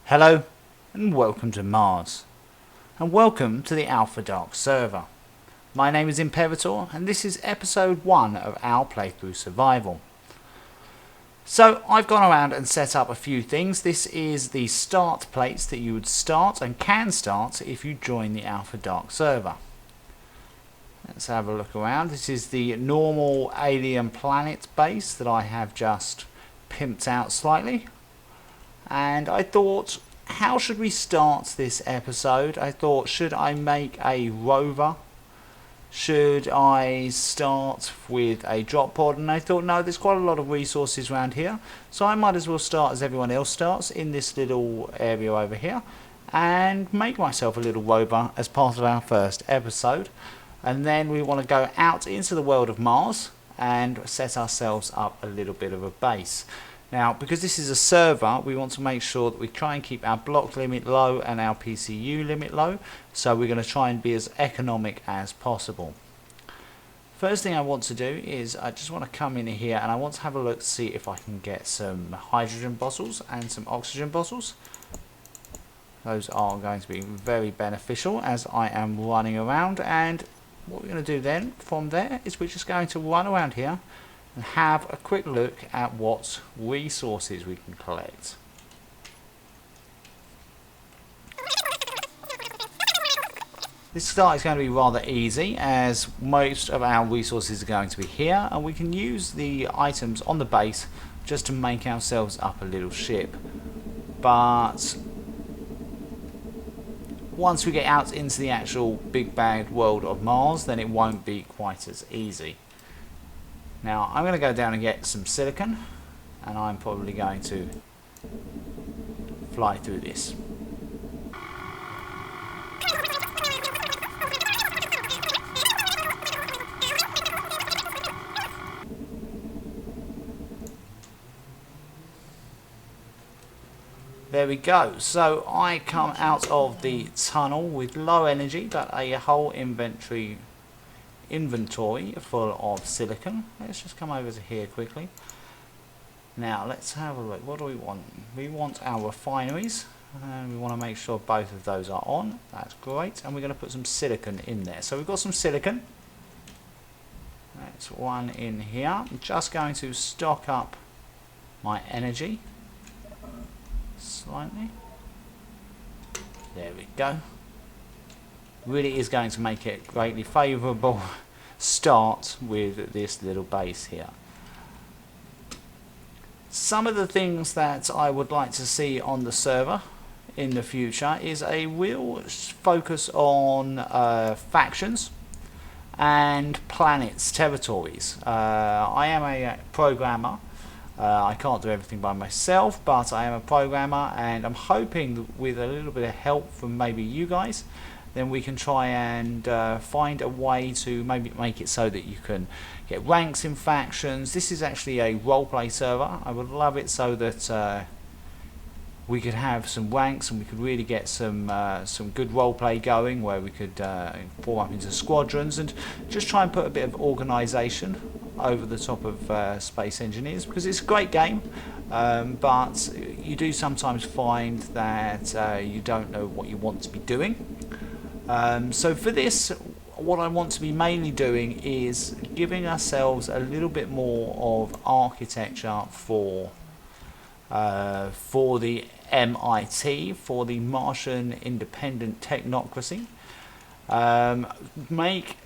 Hello and welcome to Mars, and welcome to the AlphaDark server. My name is Imperator and this is episode 1 of our playthrough Survival. So I've gone around and set up a few things. This is the start plates that you would start and can start if you join the AlphaDark server. Let's have a look around. This is the normal alien planet base that I have just pimped out slightly. And I thought, how should we start this episode? I thought, should I make a rover? Should I start with a drop pod? And I thought, no, there's quite a lot of resources around here, so I might as well start as everyone else starts, in this little area over here, and make myself a little rover as part of our first episode. And then we want to go out into the world of Mars and set ourselves up a little bit of a base. Now, because this is a server, we want to make sure that we try and keep our block limit low and our PCU limit low. So we're going to try and be as economic as possible. First thing I want to do is I just want to come in here and I want to have a look to see if I can get some hydrogen bottles and some oxygen bottles. Those are going to be very beneficial as I am running around. And what we're going to do then from there is we're just going to run around here and have a quick look at what resources we can collect. This start is going to be rather easy as most of our resources are going to be here, and we can use the items on the base just to make ourselves up a little ship. But once we get out into the actual big bagged world of Mars, then it won't be quite as easy. Now I'm going to go down and get some silicon, and I'm probably going to fly through this. There we go. So I come out of the tunnel with low energy but a whole inventory full of silicon. Let's just come over to here quickly. Now let's have a look. What do we want? We want our refineries, and we want to make sure both of those are on. That's great. And we're going to put some silicon in there. So we've got some silicon. That's one in here. I'm just going to stock up my energy slightly. There we go. Really is going to make it greatly favourable start with this little base here. Some of the things that I would like to see on the server in the future is a real focus on factions and planets, territories. I am a programmer. I can't do everything by myself, but I am a programmer, and I'm hoping that with a little bit of help from maybe you guys, then we can try and find a way to maybe make it so that you can get ranks in factions. This is actually a roleplay server. I would love it so that we could have some ranks and we could really get some good roleplay going, where we could form up into squadrons and just try and put a bit of organisation over the top of Space Engineers, because it's a great game, but you do sometimes find that you don't know what you want to be doing. So for this, what I want to be mainly doing is giving ourselves a little bit more of architecture for the MIT, for the Martian Independent Technocracy.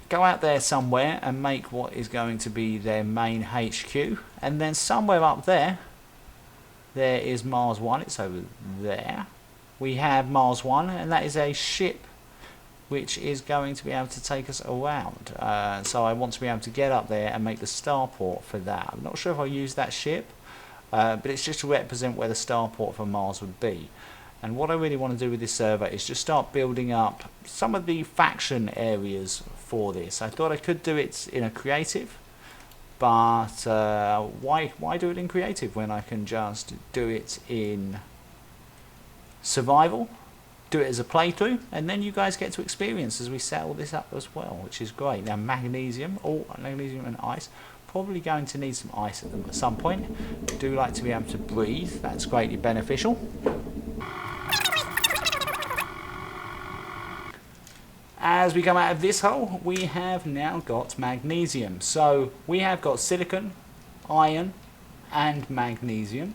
Go out there somewhere and make what is going to be their main HQ, and then somewhere up there is Mars 1. It's over there. We have Mars 1, and that is a ship which is going to be able to take us around. So I want to be able to get up there and make the starport for that. I'm not sure if I'll use that ship, but it's just to represent where the starport for Mars would be. And what I really want to do with this server is just start building up some of the faction areas for this. I thought I could do it in a creative, but why do it in creative when I can just do it in survival? Do it as a playthrough, and then you guys get to experience as we set all this up as well, which is great. Now magnesium and ice. Probably going to need some ice at some point. Do like to be able to breathe. That's greatly beneficial. as we come out of this hole, we have now got magnesium. So we have got silicon, iron, and magnesium.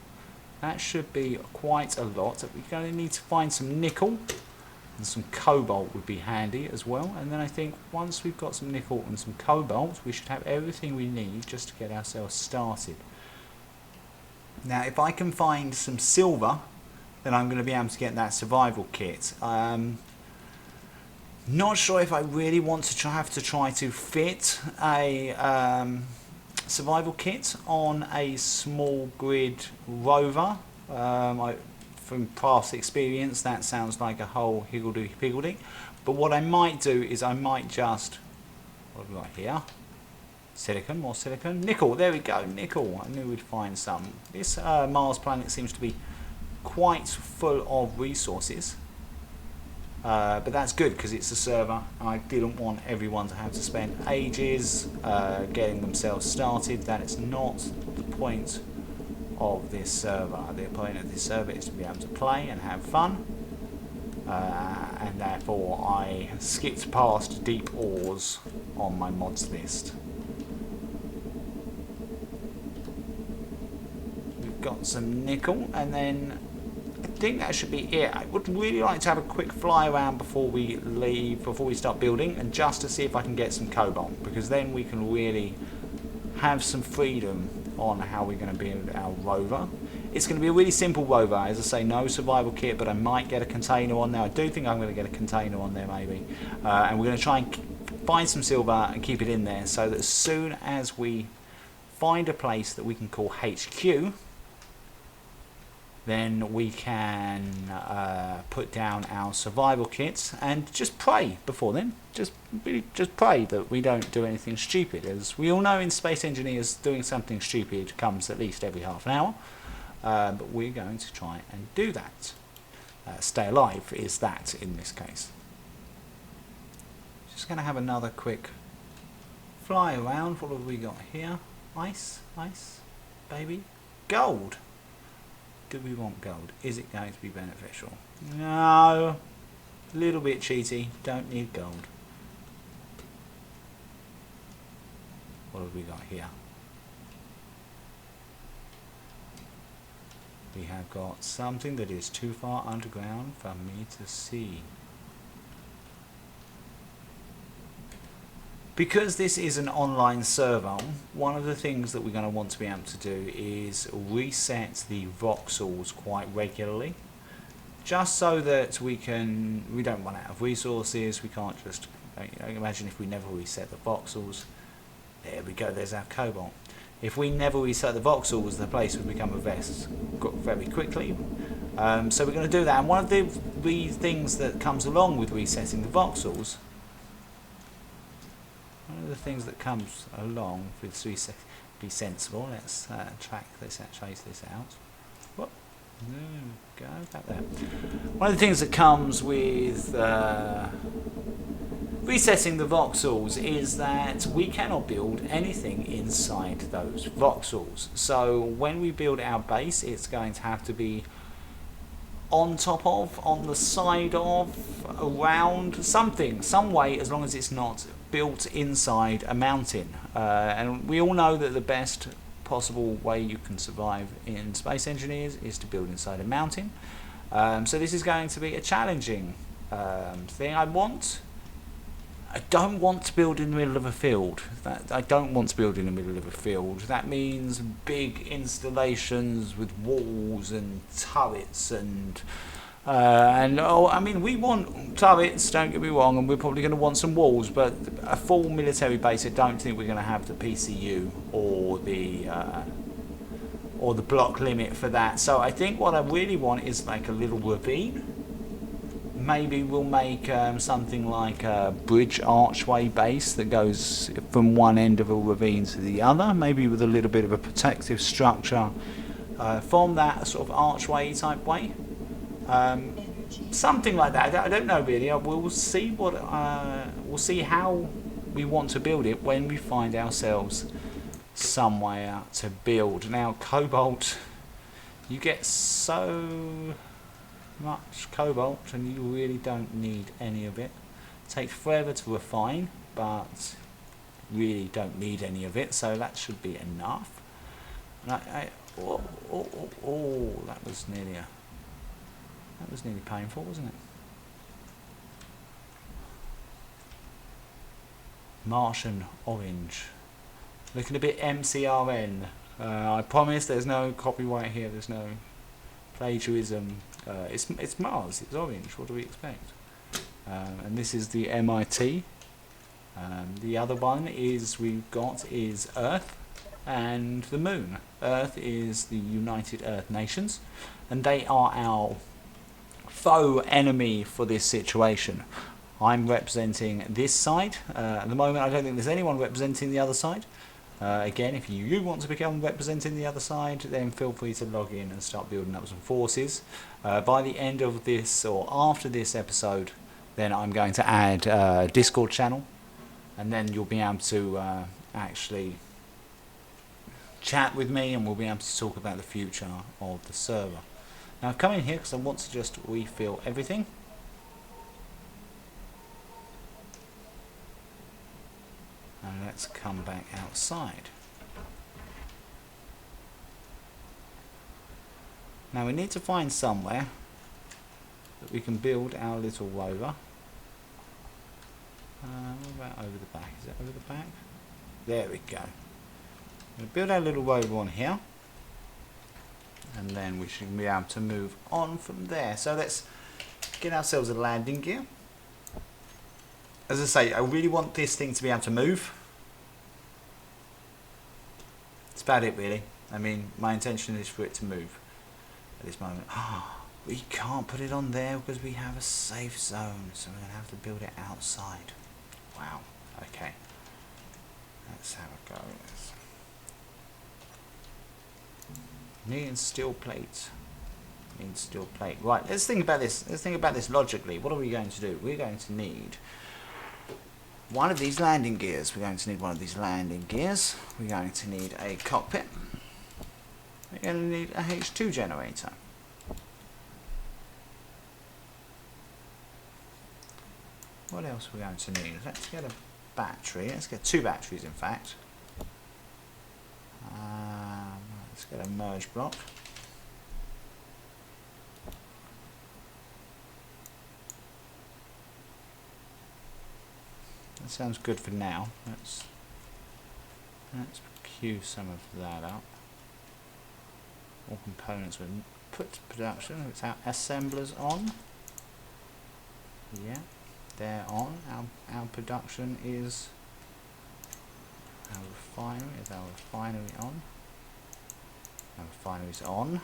That should be quite a lot. We're going to need to find some nickel, and some cobalt would be handy as well. And then I think once we've got some nickel and some cobalt, we should have everything we need just to get ourselves started. Now, if I can find some silver, then I'm going to be able to get that survival kit. Not sure if I really want to have to try to fit a survival kit on a small grid rover. From past experience, that sounds like a whole higgledy-piggledy. But what I might do is I might just, what have we got here? Silicon, more silicon. Nickel, there we go, nickel. I knew we'd find some. This Mars planet seems to be quite full of resources. But that's good because it's a server. I didn't want everyone to have to spend ages getting themselves started. That is not the point of this server. The point of this server is to be able to play and have fun. And therefore I skipped past deep ores on my mods list. We've got some nickel, and then I think that should be it. I would really like to have a quick fly around before we leave, before we start building, and just to see if I can get some cobalt, because then we can really have some freedom on how we're going to build our rover. It's going to be a really simple rover, as I say, no survival kit, but I might get a container on there. I do think I'm going to get a container on there maybe, and we're going to try and find some silver and keep it in there, so that as soon as we find a place that we can call HQ, then we can put down our survival kits and just pray before then. Just pray that we don't do anything stupid. As we all know, in Space Engineers, doing something stupid comes at least every half an hour. But we're going to try and do that. Stay alive is that in this case. Just going to have another quick fly around. What have we got here? Ice, baby, gold. Do we want gold? Is it going to be beneficial? No. A little bit cheaty. Don't need gold. What have we got here? We have got something that is too far underground for me to see. Because this is an online server, one of the things that we're going to want to be able to do is reset the voxels quite regularly, just so that we don't run out of resources. We can't just, imagine if we never reset the voxels. There we go, there's our cobalt. If we never reset the voxels, the place would become a mess very quickly. So we're going to do that, and one of the things that comes along with resetting the voxels, one of the things that comes along with reset, be sensible. Let's trace this out. What? Go back there. One of the things that comes with resetting the voxels is that we cannot build anything inside those voxels. So when we build our base, it's going to have to be on top of, on the side of, around, something, some way, as long as it's not built inside a mountain. And we all know that the best possible way you can survive in Space Engineers is to build inside a mountain. So this is going to be a challenging thing. I don't want to build in the middle of a field. I don't want to build in the middle of a field. That means big installations with walls and turrets and I mean, we want turrets, don't get me wrong, and we're probably going to want some walls, but a full military base, I don't think we're going to have the PCU or the block limit for that. So I think what I really want is like a little ravine. Maybe we'll make something like a bridge archway base that goes from one end of a ravine to the other, maybe with a little bit of a protective structure from that sort of archway type way. Something like that. I don't know really. We'll see we'll see how we want to build it when we find ourselves somewhere to build. Now, cobalt, you get so much cobalt and you really don't need any of it. Takes forever to refine, but really don't need any of it, so that should be enough. And that was nearly painful, wasn't it? Martian orange, looking a bit MCRN. I promise there's no copyright here. There's no plagiarism. It's Mars. It's orange. What do we expect? And this is the MIT. The other one is Earth and the Moon. Earth is the United Earth Nations, and they are our faux enemy for this situation. I'm representing this side. At the moment, I don't think there's anyone representing the other side. Again, if you want to become representing the other side, then feel free to log in and start building up some forces. By the end of this, or after this episode, then I'm going to add a Discord channel, and then you'll be able to actually chat with me, and we'll be able to talk about the future of the server. Now I've come in here because I want to just refill everything. And let's come back outside. Now we need to find somewhere that we can build our little rover. What about over the back? Is it over the back? There we go. We'll build our little rover on here, and then we should be able to move on from there. So let's get ourselves a landing gear. As I say, I really want this thing to be able to move. That's about it, really. I mean, my intention is for it to move at this moment. We can't put it on there because we have a safe zone, so we're going to have to build it outside. Wow. Okay. Let's have a go. Need steel plate. Need steel plate. Right, let's think about this. Let's think about this logically. What are we going to do? We're going to need one of these landing gears. We're going to need one of these landing gears. We're going to need a cockpit. We're going to need a H2 generator. What else are we going to need? Let's get a battery. Let's get 2 batteries, in fact. Let's get a merge block. That sounds good for now. Let's queue some of that up. All components we put to production. It's our assemblers on. Yeah, they're on. Our production is our refinery. Is our refinery on? Our refinery's on.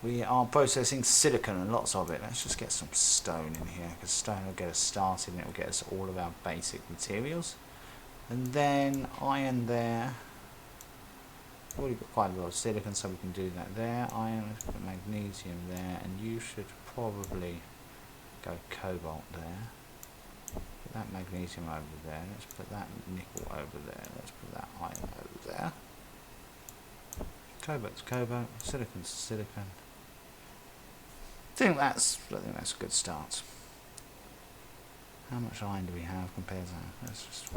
We are processing silicon, and lots of it. Let's just get some stone in here, because stone will get us started and it will get us all of our basic materials. And then iron there. Already got quite a lot of silicon, so we can do that there. Iron, let's put magnesium there, and you should probably go cobalt there. Put that magnesium over there. Let's put that nickel over there. Let's put that iron over there. Cobalt's cobalt, silicon's silicon. I think that's a good start. How much iron do we have compared to that? Let's just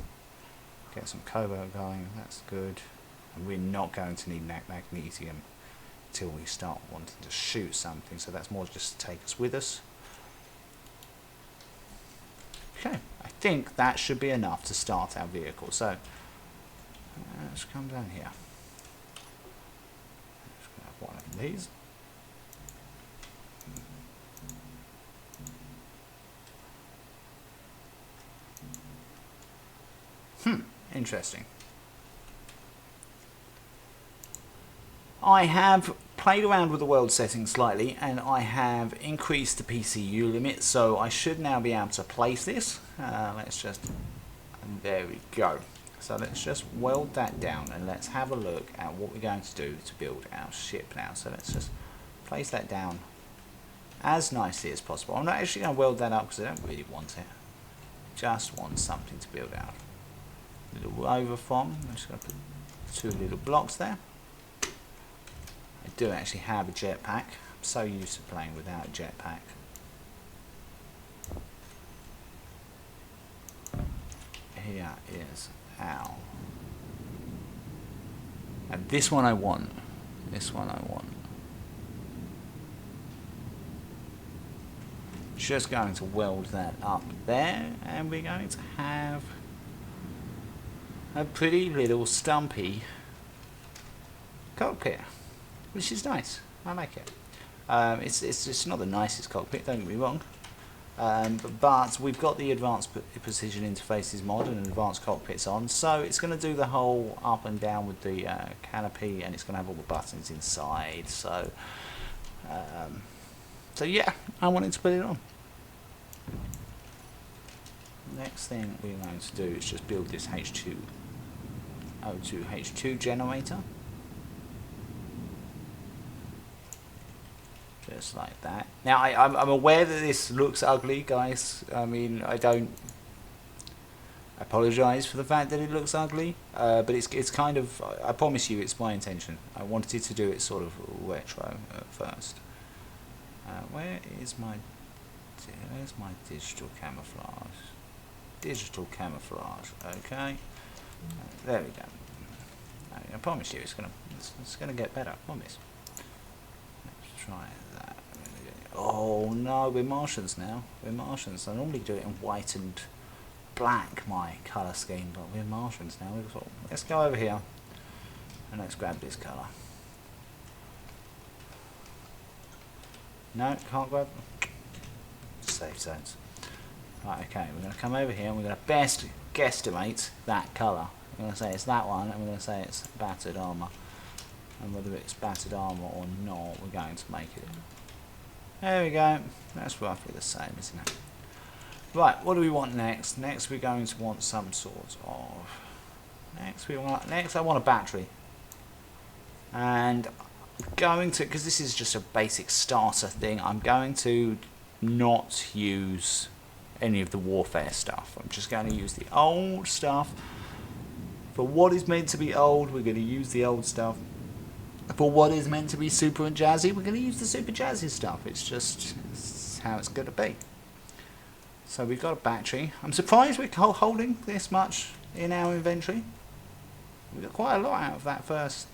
get some cobalt going. That's good. And we're not going to need magnesium until we start wanting to shoot something. So that's more just to take us with us. Okay, I think that should be enough to start our vehicle. So let's come down here. Let's grab one of these. Interesting. I have played around with the world settings slightly, and I have increased the PCU limit, so I should now be able to place this. Let's just, and there we go. So let's just weld that down, and let's have a look at what we're going to do to build our ship now. So let's just place that down as nicely as possible. I'm not actually going to weld that up because I don't really want it. Just want something to build out. Little rover from. I'm just going to put 2 little blocks there. I do actually have a jetpack. I'm so used to playing without a jetpack. here is our, and this one I want. Just going to weld that up there, and we're going to have a pretty little stumpy cockpit, which is nice. I like it. It's not the nicest cockpit, don't get me wrong, but we've got the advanced precision interfaces mod and advanced cockpits on, so it's going to do the whole up and down with the canopy, and it's going to have all the buttons inside. So yeah, I wanted to put it on. Next thing we're going to do is just build this H2O2H2 generator. Just like that. Now I'm aware that this looks ugly, guys. I mean, I don't apologise for the fact that it looks ugly, but it's kind of, I promise you, it's my intention. I wanted to do it sort of retro at first. Where's my digital camouflage? Digital camouflage. Okay. There we go. I promise you, it's gonna get better. I promise. Let's try that. Oh no, we're Martians now. We're Martians. I normally do it in white and black, my colour scheme, but we're Martians now. Let's go over here and let's grab this colour. No, can't grab. Safe zones. Right, okay, we're going to come over here and we're going to best guesstimate that colour. We're going to say it's that one, and we're going to say it's battered armour. And whether it's battered armour or not, we're going to make it. There we go. That's roughly the same, isn't it? Right, what do we want next? Next we're going to want some sort of... Next I want a battery. And I'm going to, because this is just a basic starter thing, I'm going to not use any of the warfare stuff. I'm just going to use the old stuff. For what is meant to be old, we're going to use the old stuff. For what is meant to be super and jazzy, we're going to use the super jazzy stuff. It's how it's going to be. So we've got a battery. I'm surprised we're holding this much in our inventory. We got quite a lot out of that first.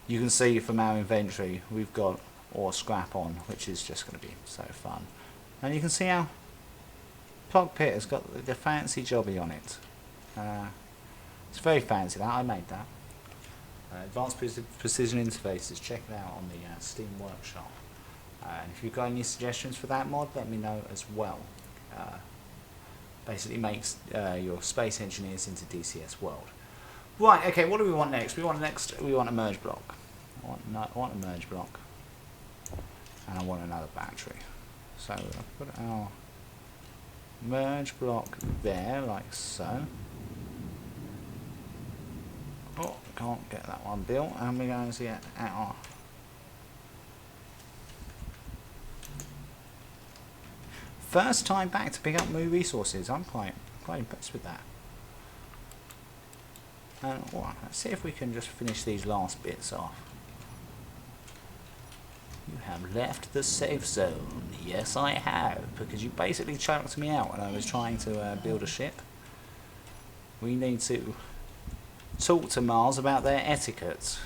You can see from our inventory we've got or scrap on, which is just going to be so fun. And you can see our cockpit has got the fancy jobby on it. It's very fancy. That I made that. Advanced Precision Interfaces. Check it out on the Steam Workshop. And if you've got any suggestions for that mod, let me know as well. Basically makes your space engineers into DCS World. Right. Okay. What do we want next? We want a merge block. I want a merge block. And I want another battery. So I'll put our merge block there, like so. Oh, can't get that one built, and we're going to get our first time back to pick up new resources. I'm quite impressed with that. And let's see if we can just finish these last bits off. You have left the safe zone. Yes, I have, because you basically chucked me out when I was trying to build a ship. We need to talk to Mars about their etiquette.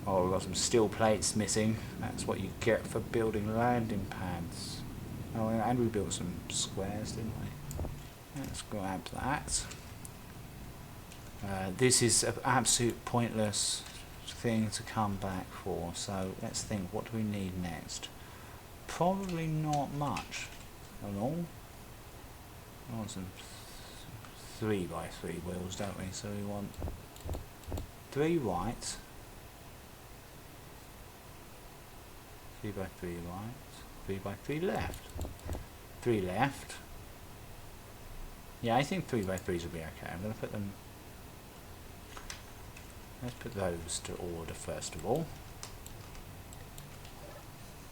Oh, we've got some steel plates missing. That's what you get for building landing pads. Oh, and we built some squares, didn't we? Let's grab that. This is an absolute pointless thing to come back for, so let's think, what do we need next? Probably not much at all. We want some 3x3 wheels, don't we? So we want 3 right, 3x3 right, 3x3 left, 3 left. Yeah, I think 3x3s will be okay. I'm going to put them. Let's put those to order first of all.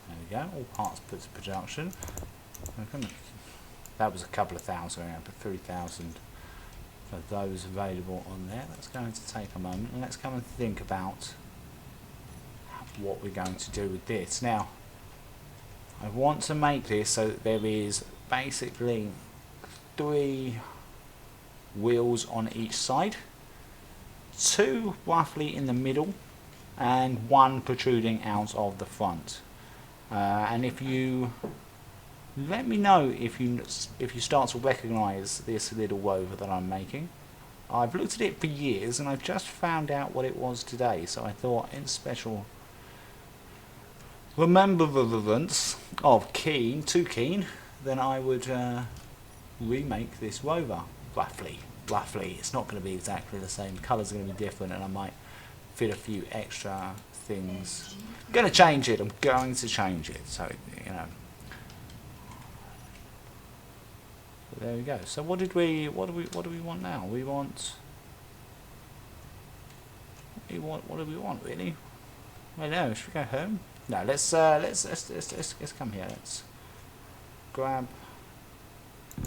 There we go. All parts put to production. That was a couple of thousand. I'm going to put 3,000 for those available on there. That's going to take a moment, and let's come and think about what we're going to do with this. Now, I want to make this so that there is basically 3 wheels on each side, 2 roughly in the middle, and 1 protruding out of the front. And if you let me know if you start to recognise this little rover that I'm making. I've looked at it for years and I've just found out what it was today, so I thought in special remembrance of too keen, then I would remake this rover. Roughly. It's not going to be exactly the same. The colours are going to be different, and I might fit a few extra things. I'm going to change it. So, you know. But there we go. So what do we want now? What do we want really? I don't know. Should we go home? No, let's come here. Let's grab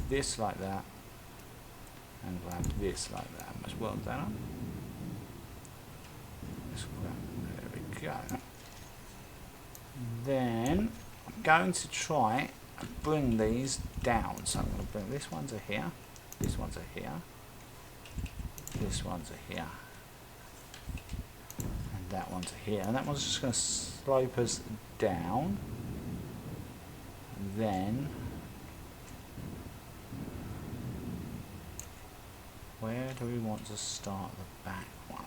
this like that, and grab this like that. As well down. There we go. Then I'm going to try and bring these down. So I'm going to bring this one to here, this one to here, this one to here, and that one to here. And that one's just going to slope us down. And then where do we want to start the back one?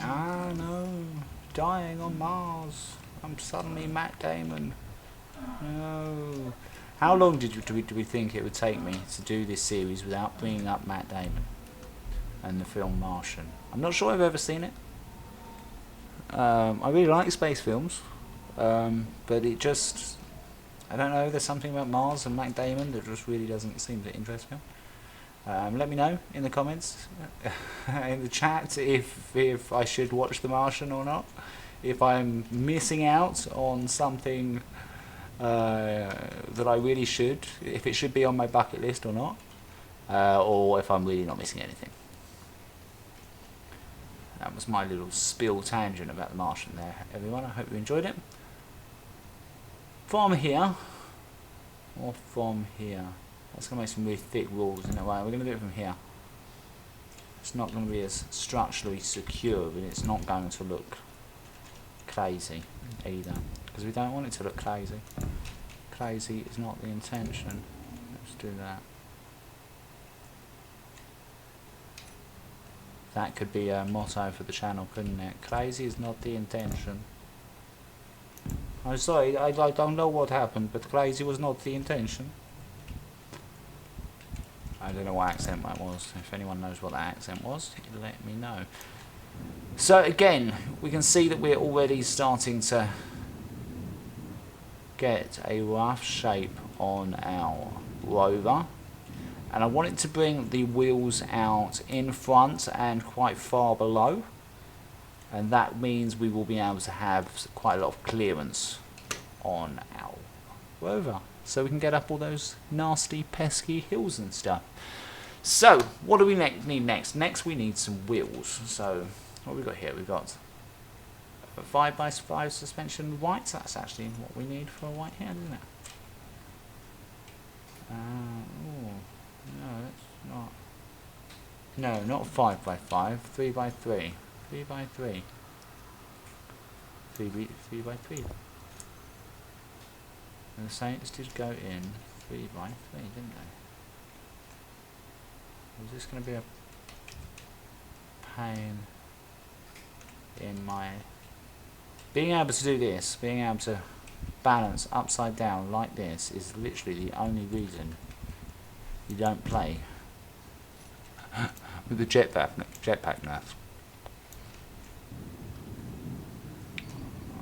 Ah no, dying on Mars. I'm suddenly Matt Damon. No. How long do we think it would take me to do this series without bringing up Matt Damon and the film Martian? I'm not sure I've ever seen it. I really like space films, but it just, I don't know, there's something about Mars and Matt Damon that just really doesn't seem to interest me. Let me know in the comments, in the chat, if I should watch The Martian or not, if I'm missing out on something that I really should, if it should be on my bucket list or not, or if I'm really not missing anything. That was my little spill tangent about The Martian there, everyone. I hope you enjoyed it. From here, or from here, that's going to make some really thick walls in a way. We're going to do it from here. It's not going to be as structurally secure, but it's not going to look crazy either, because we don't want it to look crazy. Crazy is not the intention. Let's do that. That could be a motto for the channel, couldn't it? Crazy is not the intention. I'm sorry, I don't know what happened, but crazy was not the intention. I don't know what accent that was. If anyone knows what that accent was, let me know. So again, we can see that we're already starting to get a rough shape on our rover. And I wanted to bring the wheels out in front and quite far below. And that means we will be able to have quite a lot of clearance on our rover, so we can get up all those nasty, pesky hills and stuff. So, what do we need next? Next, we need some wheels. So, what have we got here? We've got a 5x5 suspension white. That's actually what we need for a white here, isn't it? Oh, no, that's not. No, not 5x5. 3x3. 3x3. 3x3. And the Saints did go in 3x3, didn't they? Is this going to be a pain in my... Being able to do this, being able to balance upside down like this is literally the only reason you don't play with the jetpack nerf.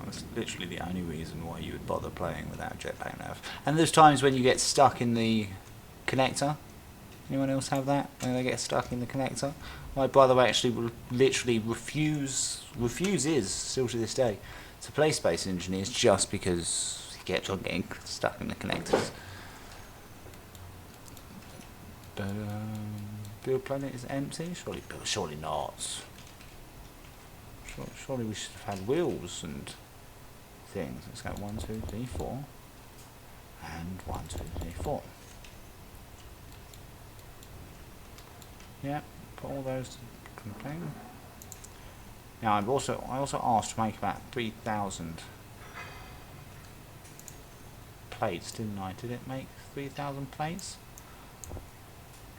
That's literally the only reason why you would bother playing without jetpack nerf. And there's times when you get stuck in the connector. Anyone else have that? When they get stuck in the connector? My brother actually literally refuses, still to this day, to play Space Engineers just because he kept on getting stuck in the connectors. But, Build Planet is empty? Surely not. Surely we should have had wheels and things. Let's go 1, 2, 3, 4. And 1, 2, 3, 4. Yeah, put all those to complete. Now I also asked to make about 3,000 plates, didn't I? Did it make 3,000 plates?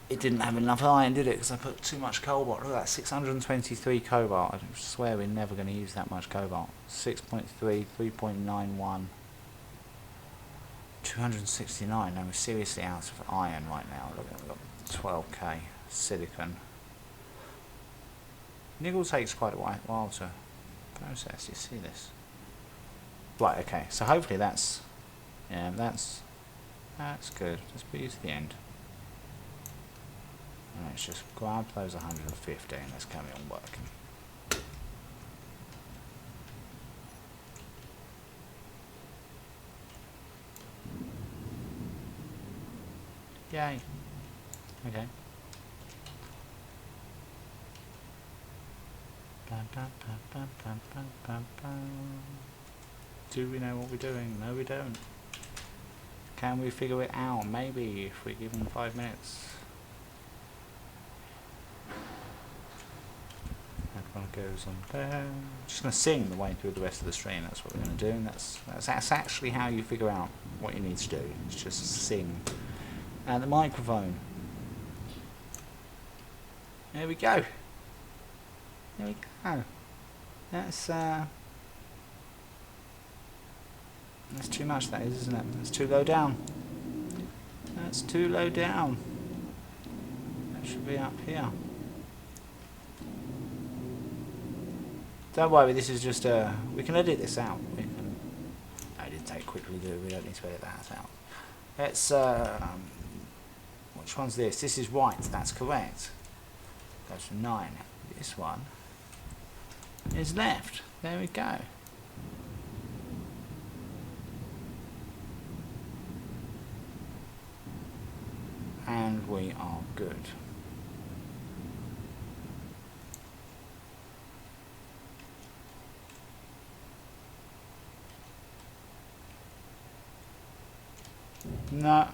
It didn't have enough iron, did it? Because I put too much cobalt. Look at that, 623 cobalt. I swear we're never going to use that much cobalt. 6.3, 3.91, 269. No, we're seriously out of iron right now. Look, we've got 12k silicon. Nickel takes quite a while to process. You see this? Right. Okay. So hopefully that's, yeah, that's good. Let's put you to the end. And let's just grab those 150 and let's carry on working. Yay. Okay. Do we know what we're doing? No, we don't. Can we figure it out? Maybe if we give them 5 minutes. That one goes on there. Just going to sing the way through the rest of the stream. That's what we're going to do. And that's actually how you figure out what you need to do. It's just sing. And the microphone. There we go. There we go. That's too much, that is, isn't it? That's too low down. That's too low down. That should be up here. Don't worry, this is just we can edit this out. We can. No, it didn't take quickly, do we? We don't need to edit that out. Let's which one's this? This is right, that's correct. Goes to 9. This one is left. There we go. And we are good. No.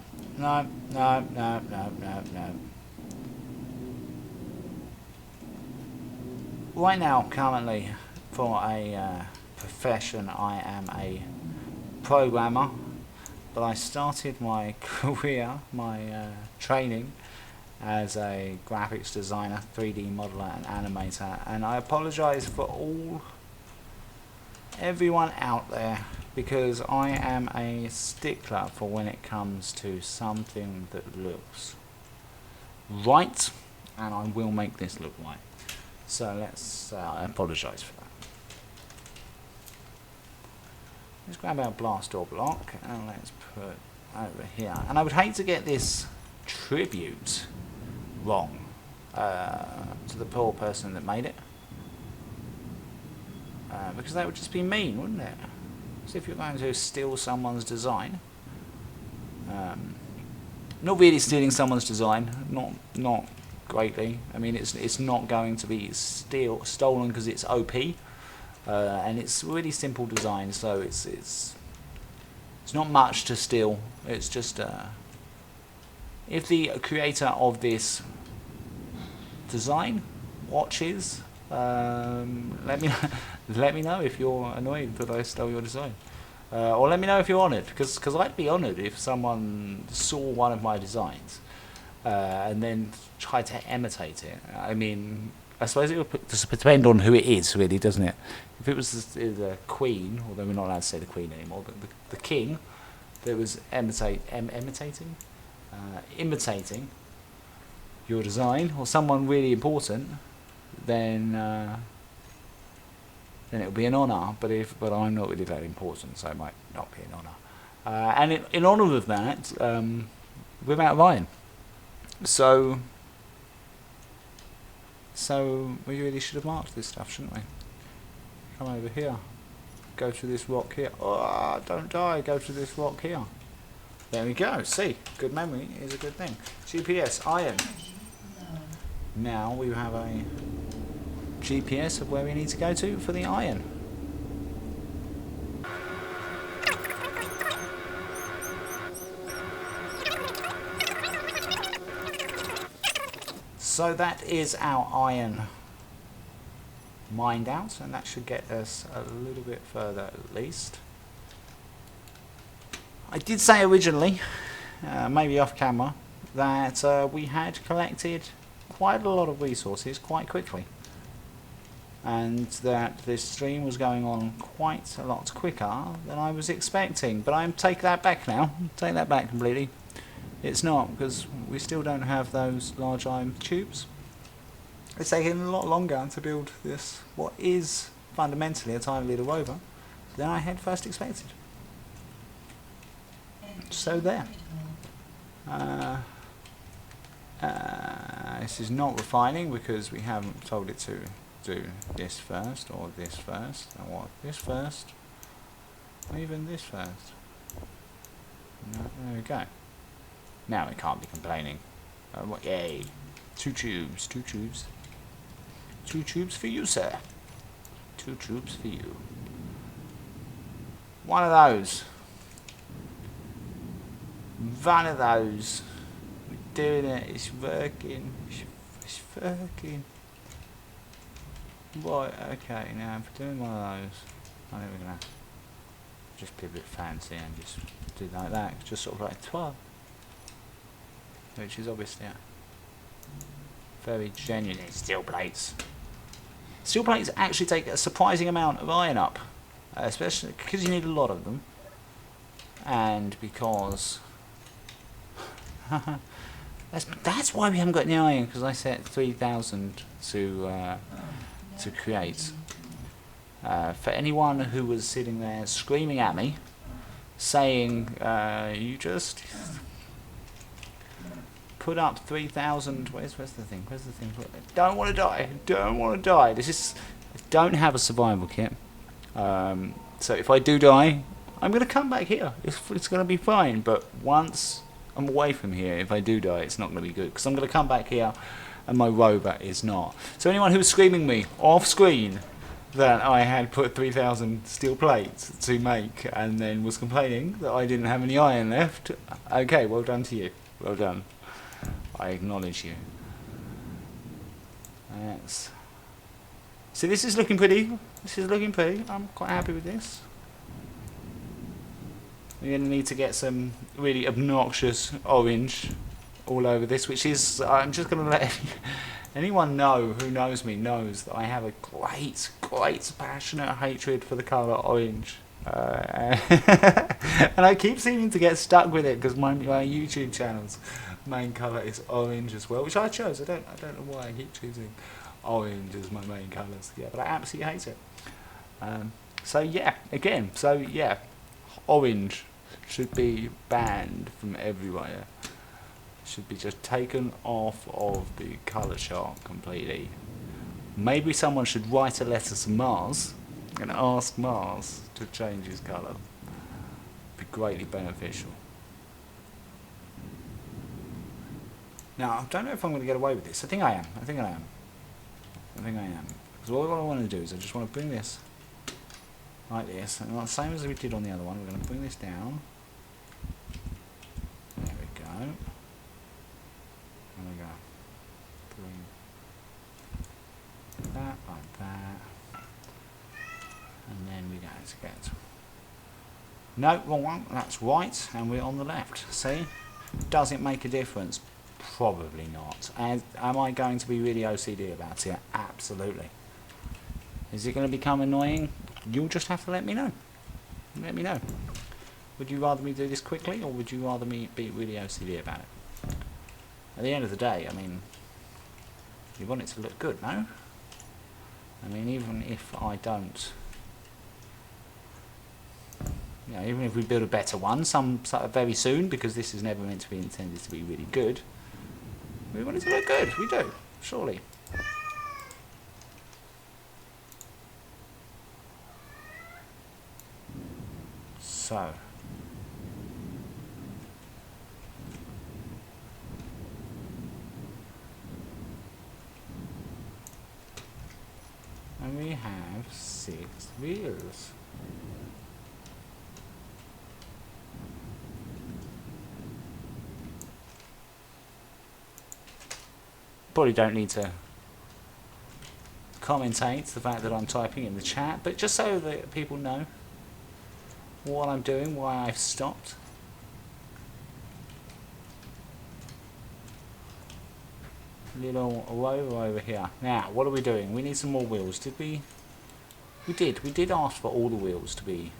Right now, currently, for a profession, I am a programmer, but I started my career, my training, as a graphics designer, 3D modeler and animator, and I apologise for everyone out there, because I am a stickler for when it comes to something that looks right, and I will make this look right. So let's, I apologise for that. Let's grab our blast door block and let's put over here. And I would hate to get this tribute wrong to the poor person that made it. Because that would just be mean, wouldn't it? So if you're going to steal someone's design, not really stealing someone's design, not greatly. I mean, it's not going to be stolen because it's OP, and it's really simple design. So it's not much to steal. It's just if the creator of this design watches, let me know if you're annoyed that I stole your design, or let me know if you're honoured, because I'd be honoured if someone saw one of my designs and then tried to imitate it. I mean, I suppose it would depend on who it is, really, doesn't it? If it was the Queen, although we're not allowed to say the Queen anymore, but the King that was imitating your design, or someone really important, then it would be an honour. But I'm not really that important, so it might not be an honour. And in honour of that, we're out of iron. So we really should have marked this stuff, shouldn't we? Come over here. Go to this rock here. Oh, don't die. Go to this rock here. There we go. See, good memory is a good thing. GPS, iron. Now we have a GPS of where we need to go to for the iron. So that is our iron mined out, and that should get us a little bit further at least. I did say originally, maybe off camera, that we had collected quite a lot of resources quite quickly, and that this stream was going on quite a lot quicker than I was expecting. But I'm taking that back now. Take that back completely. It's not, because we still don't have those large iron tubes. It's taking a lot longer to build this, what is fundamentally a tiny little rover, than I had first expected. So there. This is not refining because we haven't told it to do this first, or this first, or what, this first, or even this first. No, there we go. Now it can't be complaining. Yay. 2 tubes, 2 tubes. 2 tubes for you, sir. 2 tubes for you. One of those. One of those. We're doing it. It's working. It's working. Right, okay, now if we're doing one of those, I think we're going to just be a bit fancy and just do like that. Just sort of like 12. Which is obviously very genuine steel plates. Steel plates actually take a surprising amount of iron up, especially because you need a lot of them, and because that's why we haven't got any iron, because I set 3,000 to create. For anyone who was sitting there screaming at me, saying you just put up 3,000. Where's the thing? Where's the thing? Don't want to die. Don't want to die. This is. I don't have a survival kit. So if I do die, I'm going to come back here. It's going to be fine. But once I'm away from here, if I do die, it's not going to be good, because I'm going to come back here, and my Rover is not. So anyone who was screaming me off screen that I had put 3,000 steel plates to make, and then was complaining that I didn't have any iron left, okay, well done to you. Well done. I acknowledge you. That's. See, this is looking pretty. This is looking pretty. I'm quite happy with this. We're going to need to get some really obnoxious orange all over this, which is, I'm just going to let anyone know who knows me knows that I have a great passionate hatred for the colour orange. And I keep seeming to get stuck with it because my YouTube channel's main colour is orange as well, which I chose. I don't know why I keep choosing orange as my main colours. Yeah, but I absolutely hate it. So yeah, again, orange should be banned from everywhere. Should be just taken off of the colour chart completely. Maybe someone should write a letter to Mars and ask Mars to change his colour. Be greatly beneficial. Now, I don't know if I'm going to get away with this. I think I am. Because all I want to do is I just want to bring this like this, and the same as we did on the other one, we're going to bring this down. There we go. There we go. Bring that like that. And then we go to get. No, wrong one. That's right, and we're on the left. See? Does it make a difference? Probably not. And am I going to be really OCD about it? Absolutely. Is it going to become annoying? You'll just have to let me know. Let me know. Would you rather me do this quickly, or would you rather me be really OCD about it? At the end of the day, I mean, you want it to look good, no? I mean, even if I don't, you know, even if we build a better one, very soon, because this is never meant to be intended to be really good, we want it to look good. We do, surely. So. And we have 6 wheels. probably don't need to commentate the fact that I'm typing in the chat, but just so that people know what I'm doing, why I've stopped. Little Rover over here. Now, what are we doing? We need some more wheels. Did we? We did ask for all the wheels to be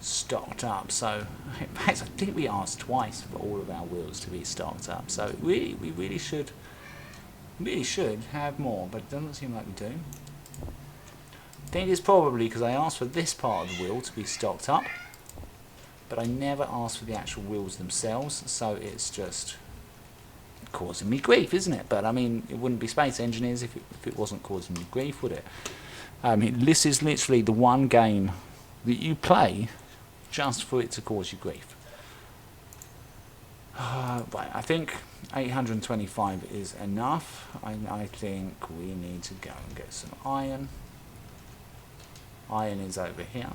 stocked up. So, in fact, I think we asked twice for all of our wheels to be stocked up. So, we really should have more, but it doesn't seem like we do. I think it's probably because I asked for this part of the wheel to be stocked up, but I never asked for the actual wheels themselves, so it's just causing me grief, isn't it? But I mean, it wouldn't be Space Engineers if it wasn't causing me grief, would it? This is literally the one game that you play just for it to cause you grief. Right, I think 825 is enough. I think we need to go and get some iron. Iron is over here.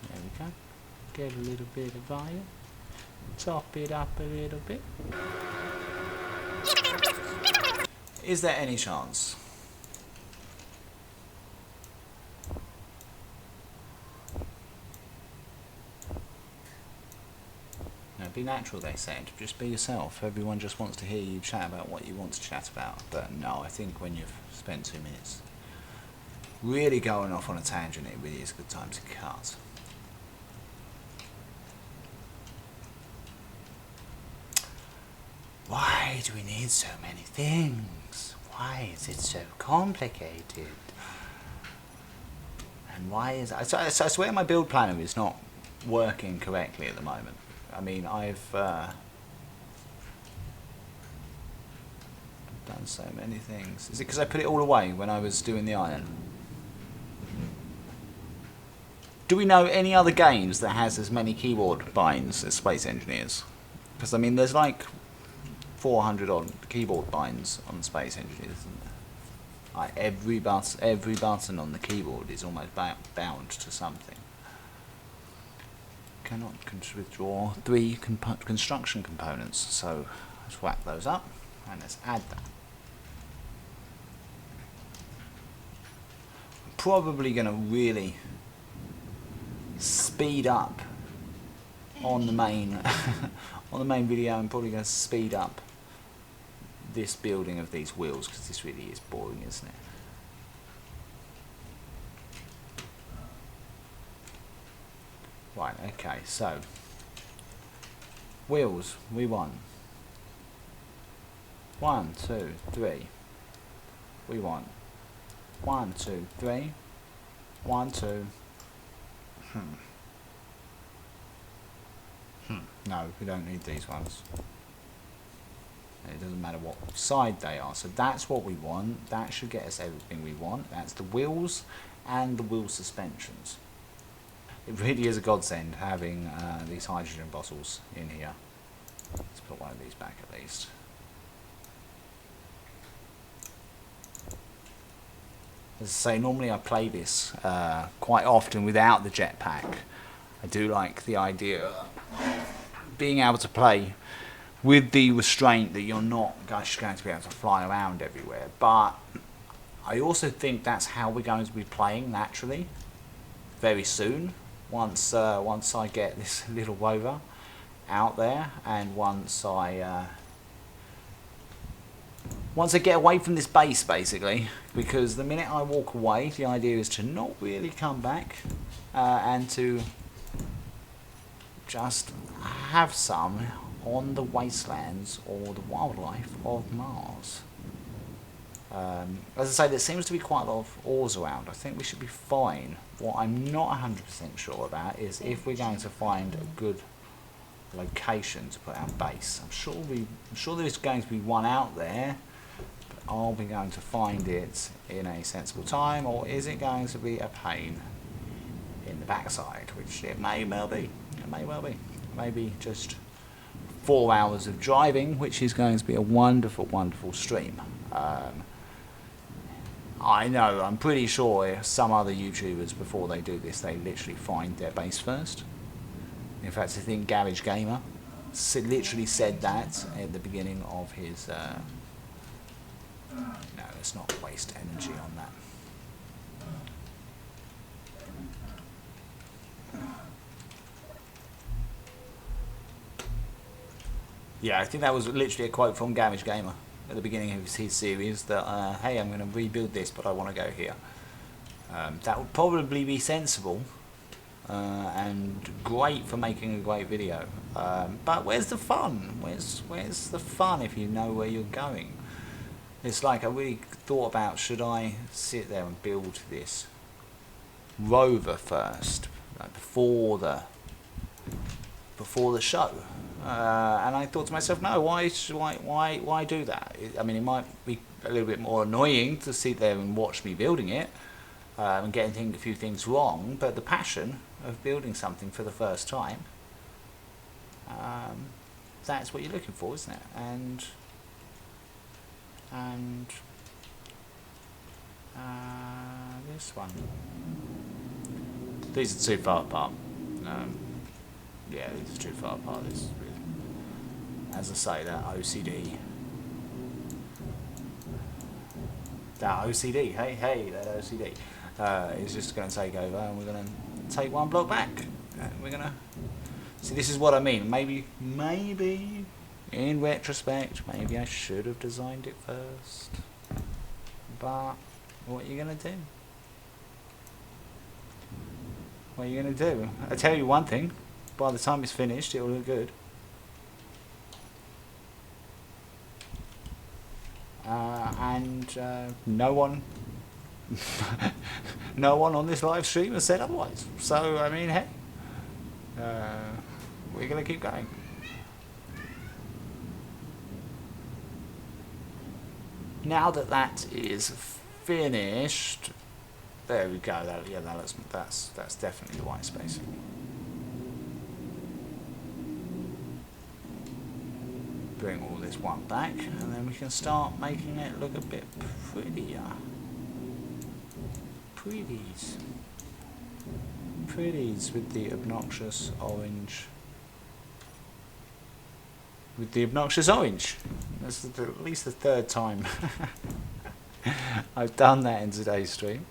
There we go. Get a little bit of iron. Top it up a little bit. Is there any chance? No, be natural, they said. Just be yourself. Everyone just wants to hear you chat about what you want to chat about. But no, I think when you've spent 2 minutes really going off on a tangent, it really is a good time to cut. Why do we need so many things? Why is it so complicated? And why is so I swear my build planner is not working correctly at the moment. I mean, I've done so many things. Is it because I put it all away when I was doing the iron? Do we know any other games that has as many keyboard binds as Space Engineers? Because I mean, there's like 400 odd keyboard binds on Space Engineers, isn't there? Like every button on the keyboard is almost bound to something. Cannot withdraw 3 construction components, so let's whack those up and let's add them. I'm probably going to really speed up on the main on the main video. I'm probably going to speed up this building of these wheels because this really is boring, isn't it? Right, okay, so wheels we want 1, 2, 3. We want 1, 2, 3. 1, 2. No, we don't need these ones. It doesn't matter what side they are. So that's what we want. That should get us everything we want. That's the wheels and the wheel suspensions. It really is a godsend having these hydrogen bottles in here. Let's put one of these back at least. As I say, normally I play this quite often without the jetpack. I do like the idea of being able to play with the restraint that you're not just going to be able to fly around everywhere. But I also think that's how we're going to be playing naturally very soon. Once I get this little Rover out there, and once I get away from this base, basically, because the minute I walk away, the idea is to not really come back and to just have some on the wastelands or the wildlife of Mars. As I say, there seems to be quite a lot of ores around. I think we should be fine. What I'm not 100% sure about is if we're going to find a good location to put our base. I'm sure there's going to be one out there, but are we going to find it in a sensible time, or is it going to be a pain in the backside? Which it may well be. It may well be. Maybe just 4 hours of driving, which is going to be a wonderful, wonderful stream. I know, I'm pretty sure some other YouTubers, before they do this, they literally find their base first. In fact, I think Garage Gamer literally said that at the beginning of his... no, let's not waste energy on that. Yeah, I think that was literally a quote from Gamage Gamer at the beginning of his series that, hey, I'm going to rebuild this, but I want to go here. That would probably be sensible and great for making a great video. But where's the fun? Where's the fun if you know where you're going? It's like I really thought about, should I sit there and build this Rover first, like before the show? And I thought to myself, no, why do that? I mean, it might be a little bit more annoying to sit there and watch me building it and getting a few things wrong, but the passion of building something for the first time, that's what you're looking for, isn't it? And this one. These are too far apart. Yeah, these are too far apart. This, as I say, that OCD. That OCD, hey, that OCD is just going to take over, and we're going to take one block back. And we're going to... See, this is what I mean. Maybe, in retrospect, maybe I should have designed it first. But, what are you going to do? What are you going to do? I tell you one thing. By the time it's finished, it'll look good. No one no one on this live stream has said otherwise, so I mean, hey, we're gonna keep going. Now that that is finished, there we go. That's definitely the white space. Bring all this one back, and then we can start making it look a bit prettier. Pretties with the obnoxious orange. That's at least the third time I've done that in today's stream,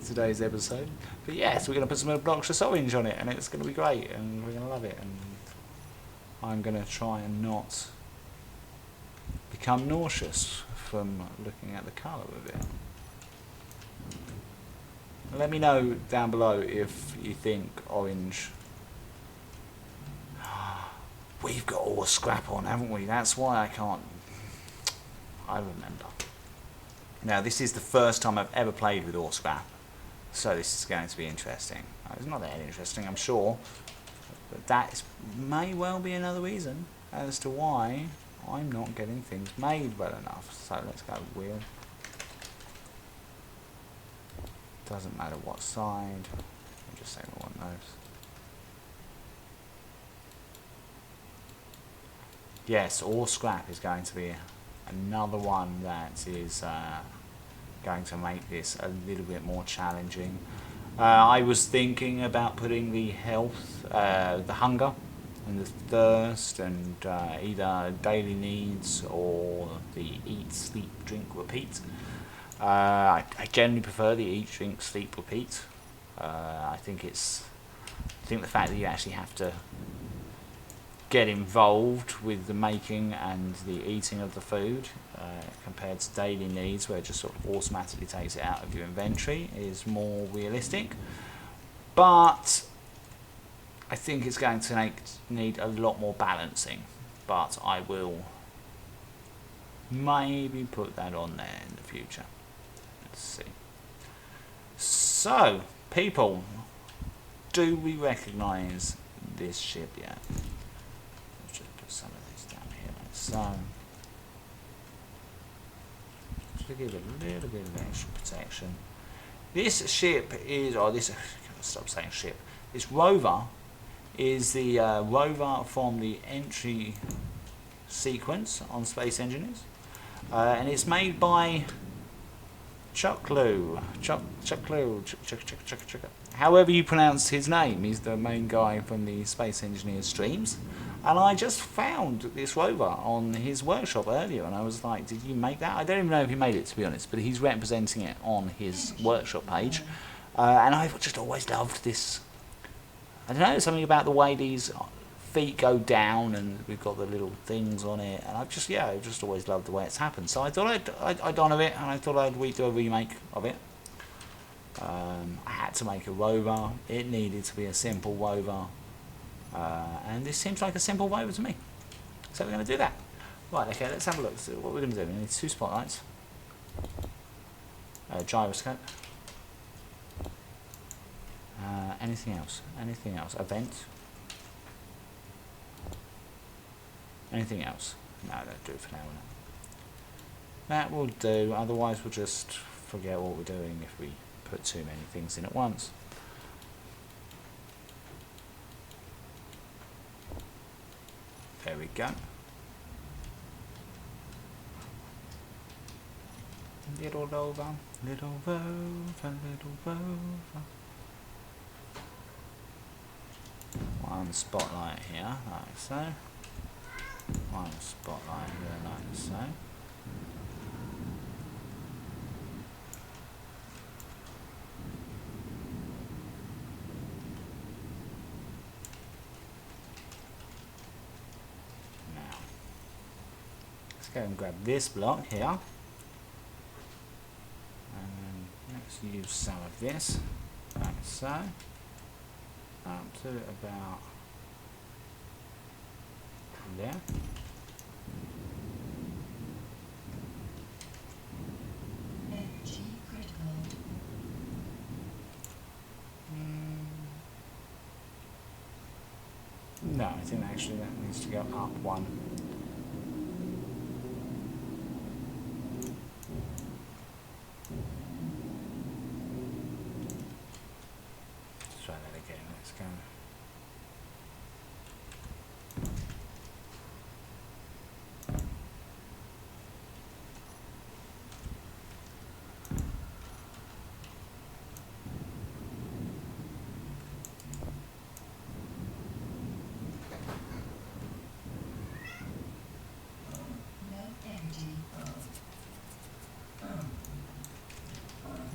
today's episode. But yes, we're going to put some obnoxious orange on it, and it's going to be great, and we're going to love it. And I'm going to try and not become nauseous from looking at the colour of it. Let me know down below if you think orange... We've got all scrap on, haven't we? That's why I can't... I remember. Now, this is the first time I've ever played with all scrap, so this is going to be interesting. It's not that interesting, I'm sure, but that may well be another reason as to why I'm not getting things made well enough. So let's go wheel. Doesn't matter what side. I'll just say we want those. Yes, all scrap is going to be another one that is going to make this a little bit more challenging. I was thinking about putting the health, the hunger, and the thirst, and either daily needs or the eat, sleep, drink, repeat. I generally prefer the eat, drink, sleep, repeat. I think the fact that you actually have to get involved with the making and the eating of the food compared to daily needs, where it just sort of automatically takes it out of your inventory, is more realistic. But I think it's going to need a lot more balancing, but I will maybe put that on there in the future. Let's see. So, people, do we recognise this ship yet? Let's just put some of these down here like so. Just to give it a little bit of extra protection. This ship is, stop saying ship. This Rover is the Rover from the entry sequence on Space Engineers, and it's made by Chucklu. However you pronounce his name, he's the main guy from the Space Engineers streams. And I just found this Rover on his workshop earlier, and I was like, did you make that? I don't even know if he made it, to be honest, but he's representing it on his workshop page. And I've just always loved this. I don't know, something about the way these feet go down, and we've got the little things on it, and I've just always loved the way it's happened. So I thought I'd honor it, and I thought I'd do a remake of it. I had to make a Rover. It needed to be a simple Rover. And this seems like a simple Rover to me. So we're going to do that. Right, okay, let's have a look. So what we're going to do, we need 2 spotlights. A gyroscope. Anything else? Anything else? A vent? Anything else? No, that'll do it for now, won't it? That will do, otherwise we'll just forget what we're doing if we put too many things in at once. There we go. Little Rover, little Rover, little Rover. One spotlight here, like so. One spotlight here, like so. Now, let's go and grab this block here. And let's use some of this, like so. Up to about there. Energy critical. No, I think actually that needs to go up one. Let's try that again. Let's go.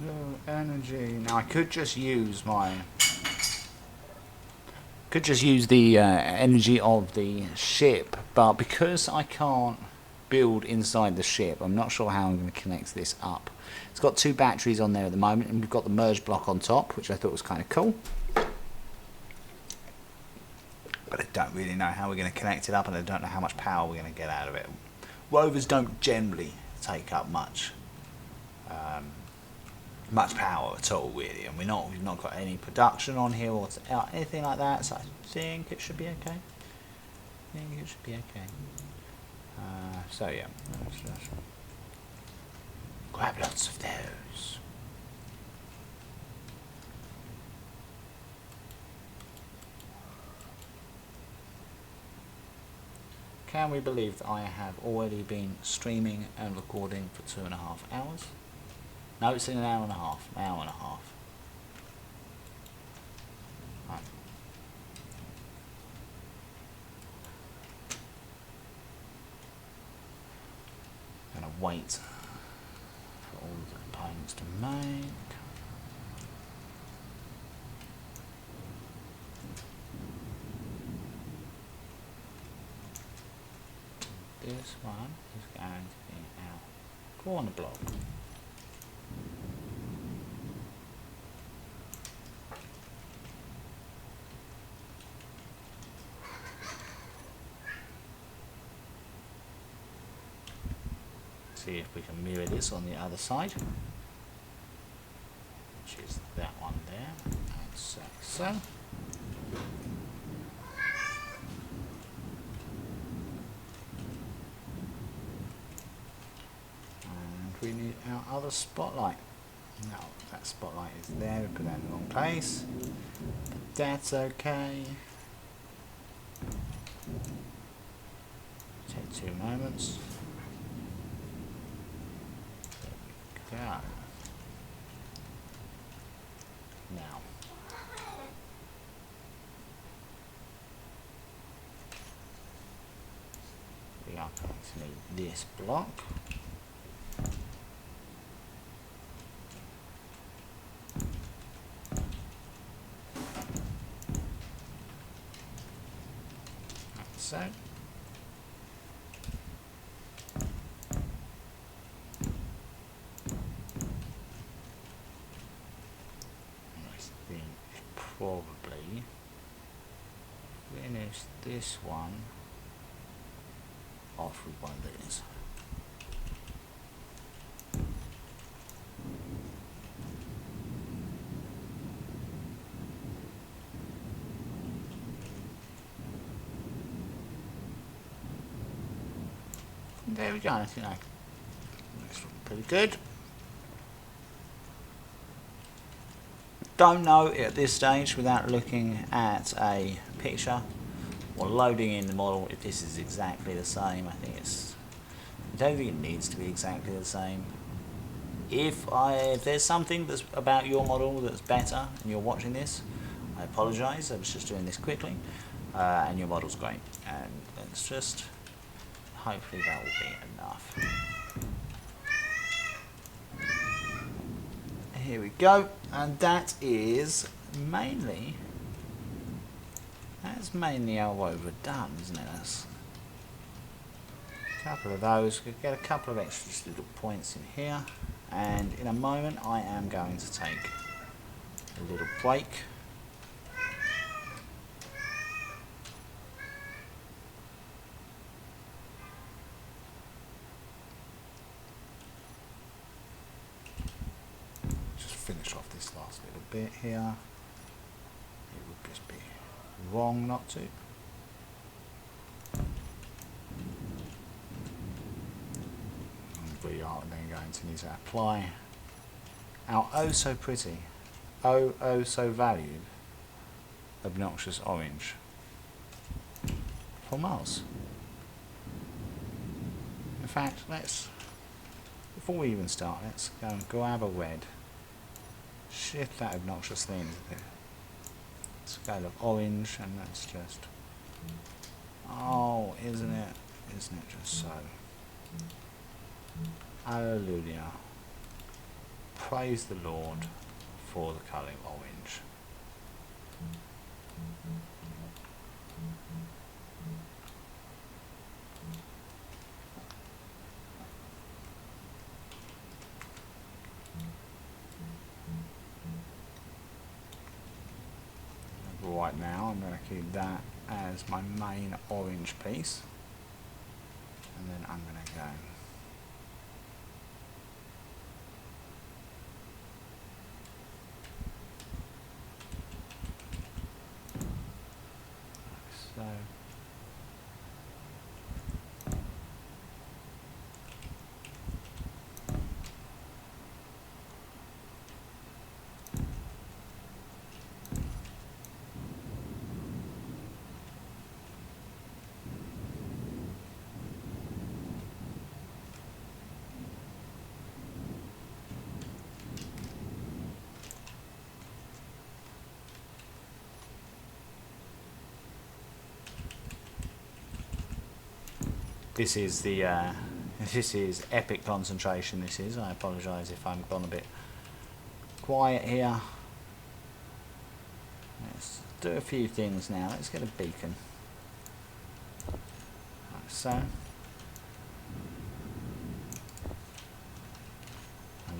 No energy. Now I could just use the energy of the ship, but because I can't build inside the ship, I'm not sure how I'm going to connect this up. It's got 2 batteries on there at the moment, and we've got the merge block on top, which I thought was kind of cool. But I don't really know how we're going to connect it up, and I don't know how much power we're going to get out of it. Rovers don't generally take up much power at all, really, and we've not got any production on here or anything like that, so I think it should be okay. So yeah, let's grab lots of those. Can we believe that I have already been streaming and recording for 2.5 hours? No, it's in an hour and a half. Right. Gonna wait for all the components to make. This one is going to be our corner block. See if we can mirror this on the other side, which is that one there, and so. And we need our other spotlight. No, that spotlight is there, we put that in the wrong place, but that's okay. Take 2 moments. Yeah. Now, to need this block. Like so. Probably finish this one off with one of these. There we go. I think that's pretty good. Don't know at this stage without looking at a picture or loading in the model if this is exactly the same. I don't think it needs to be exactly the same. If there's something that's about your model that's better and you're watching this, I apologise. I was just doing this quickly, and your model's great. And let's just hopefully that will be enough. Here we go, and that's mainly our Rover done, isn't it? That's a couple of those. We'll get a couple of extra just little points in here, and in a moment I am going to take a little break. Finish off this last little bit here. It would just be wrong not to. And we are then going to need to apply our oh so pretty, oh so valued obnoxious orange for Mars. In fact, before we even start, let's go and grab a red. Shift that obnoxious thing into the scale of orange, and that's just, oh, isn't it just so? Hallelujah. Praise the Lord for the colour of orange. Right now I'm going to keep that as my main orange piece, and then I'm going to go like so. This is the this is epic concentration. This is. I apologise if I'm gone a bit quiet here. Let's do a few things now. Let's get a beacon. Like so. And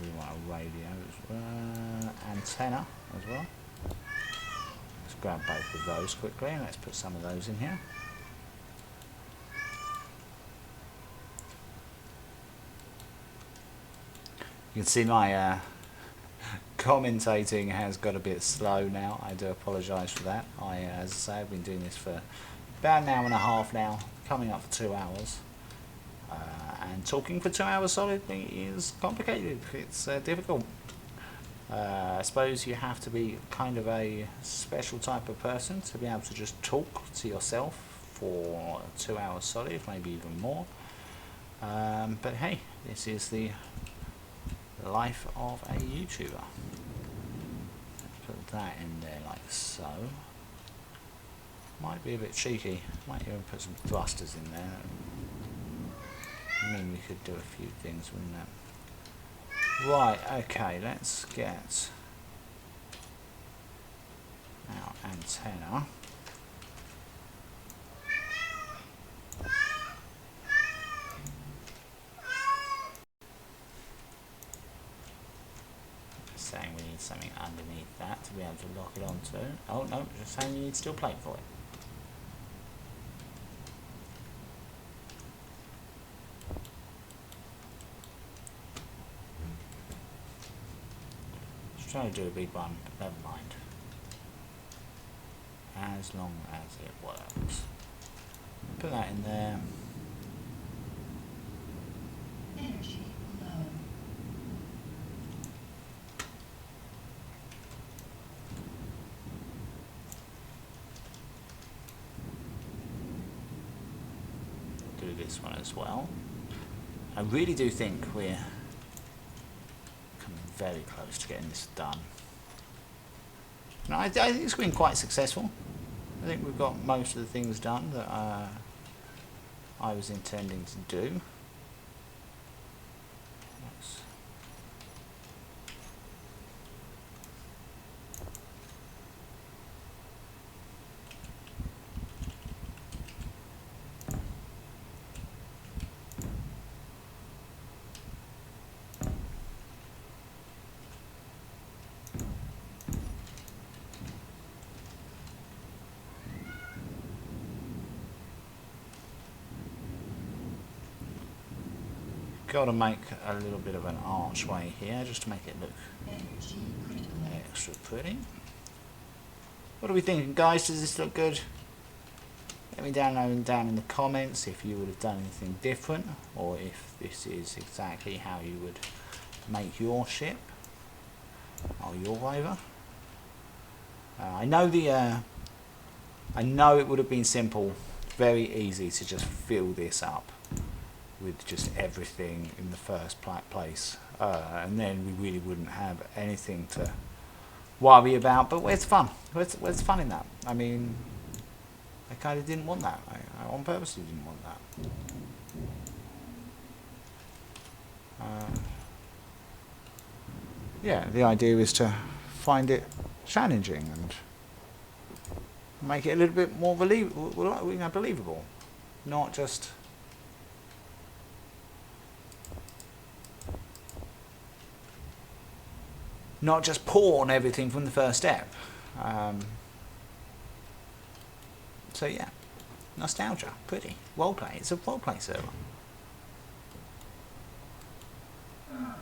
we want a radio as well, antenna as well. Let's grab both of those quickly, and let's put some of those in here. You can see my commentating has got a bit slow now. I do apologise for that. As I say, I've been doing this for about an hour and a half now, coming up for 2 hours. And talking for 2 hours solidly is complicated. It's difficult. I suppose you have to be kind of a special type of person to be able to just talk to yourself for 2 hours solid, maybe even more. But hey, this is the life of a YouTuber. Let's put that in there like so. Might be a bit cheeky. Might even put some thrusters in there. mean we could do a few things, wouldn't it? Right, okay, let's get our antenna. Saying we need something underneath that to be able to lock it onto. Oh no, just saying you need steel plate for it. Just trying to do a big one, but never mind. As long as it works. Put that in there. Energy low. Do this one as well. I really do think we're coming very close to getting this done. No, I think it's been quite successful. I think we've got most of the things done that I was intending to do. Let's got to make a little bit of an archway here just to make it look Energy critical. extra pretty. What are we thinking, guys? Does this look good? Let me down in the comments if you would have done anything different, or if this is exactly how you would make your ship or your rover. I know it would have been simple, very easy to just fill this up with just everything in the first place, and then we really wouldn't have anything to worry about. But where's fun? Where's fun in that? I mean, I kind of didn't want that. I on purposely didn't want that. Yeah, the idea is to find it challenging and make it a little bit more believable, not just pawn everything from the first step. So yeah, nostalgia, pretty, roleplay. It's a roleplay server. No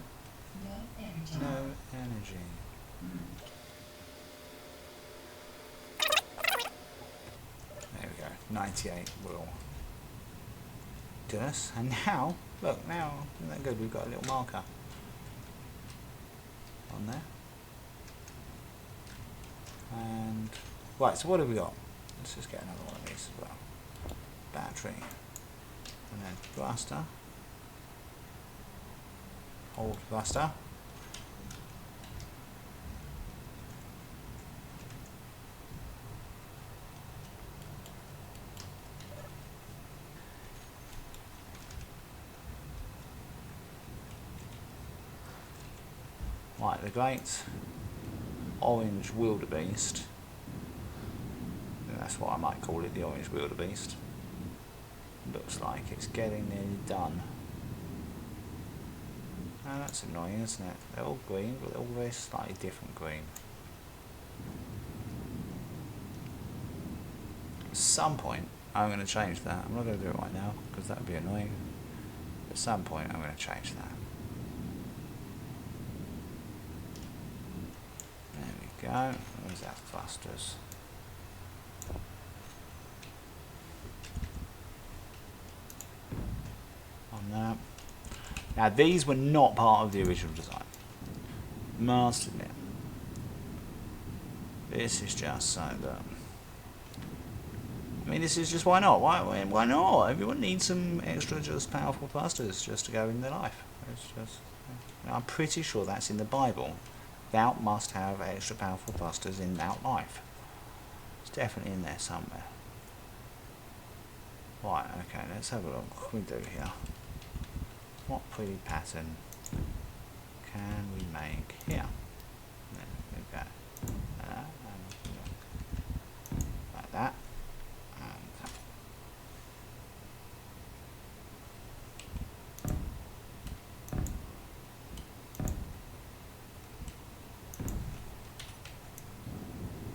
energy. No energy. There we go. 98 will do us. And now, look, now isn't that good? We've got a little marker on there. And right, so what have we got? Let's just get another one of these as well. Battery, and then thruster, hold thruster. Right, the great orange wildebeest. That's what I might call it, the orange wildebeest. Looks like it's getting nearly done. Oh, that's annoying, isn't it? They're all green, but they're all very slightly different green. At some point, I'm going to change that. I'm not going to do it right now, because that would be annoying. At some point, I'm going to change that. There we go. Where's our thrusters? On that. Now these were not part of the original design. Must admit. This is just so that. I mean, this is just why not? Why not? Everyone needs some extra just powerful thrusters just to go in their life. It's just. I'm pretty sure that's in the Bible. Thou must have extra powerful thrusters in thou life. It's definitely in there somewhere. Right, okay, let's have a look. What can we do here? what pretty pattern can we make here? There we go. Like that. And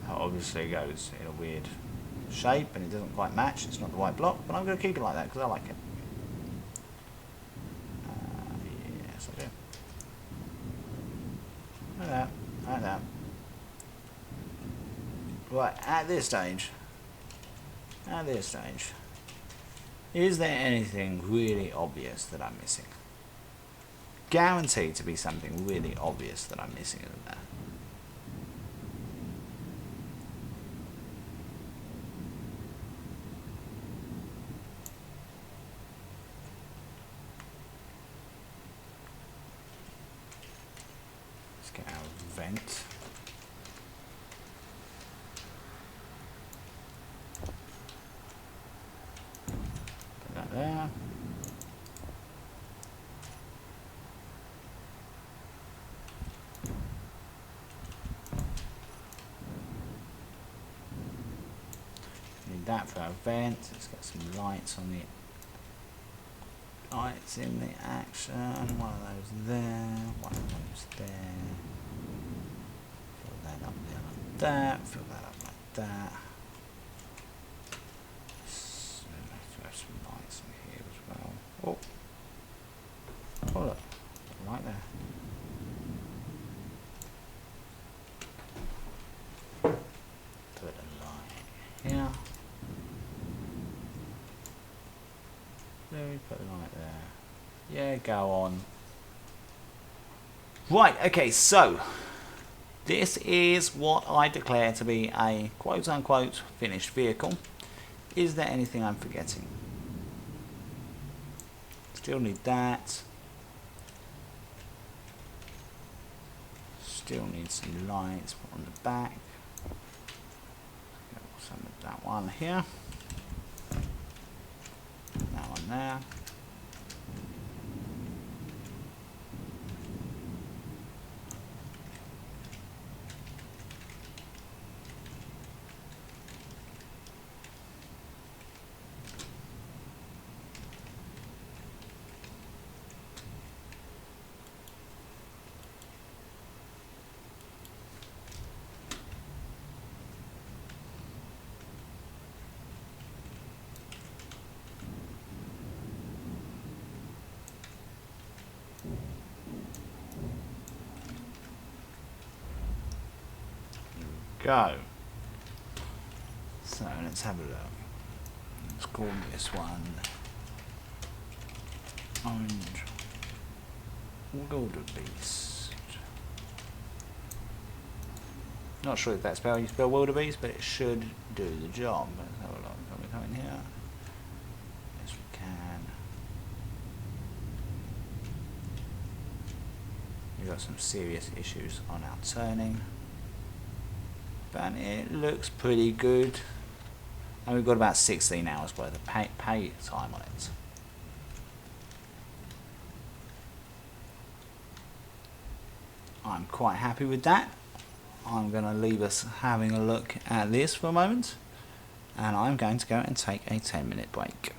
that obviously goes in a weird shape and it doesn't quite match. It's not the right block, but I'm going to keep it like that because I like it. Yes, I do. Like that, like that. Right, at this stage, is there anything really obvious that I'm missing? Guaranteed to be something really obvious that I'm missing, isn't there? Let's get our vent. Put that there. Need that for our vent. Let's get some lights on the lights in the action. One of those there, one of those there. Fill that up there like that. Fill that up like that. So let's throw some lights in here as well. Oh, oh look, right there. Put a light here. There we put a light there. Yeah, go on. Right, okay, so this is what I declare to be a quote-unquote finished vehicle. Is there anything I'm forgetting? Still need that. Still need some lights on the back. Get some of that one here. That one there. Go. So let's have a look. Let's call this one Orange Wildebeest. Not sure if that's how you spell wildebeest, but it should do the job. Let's have a look. Can we come in here? Yes, we can. We've got some serious issues on our turning. But it looks pretty good. And we've got about 16 hours worth of pay time on it. I'm quite happy with that. I'm going to leave us having a look at this for a moment. And I'm going to go and take a 10-minute break.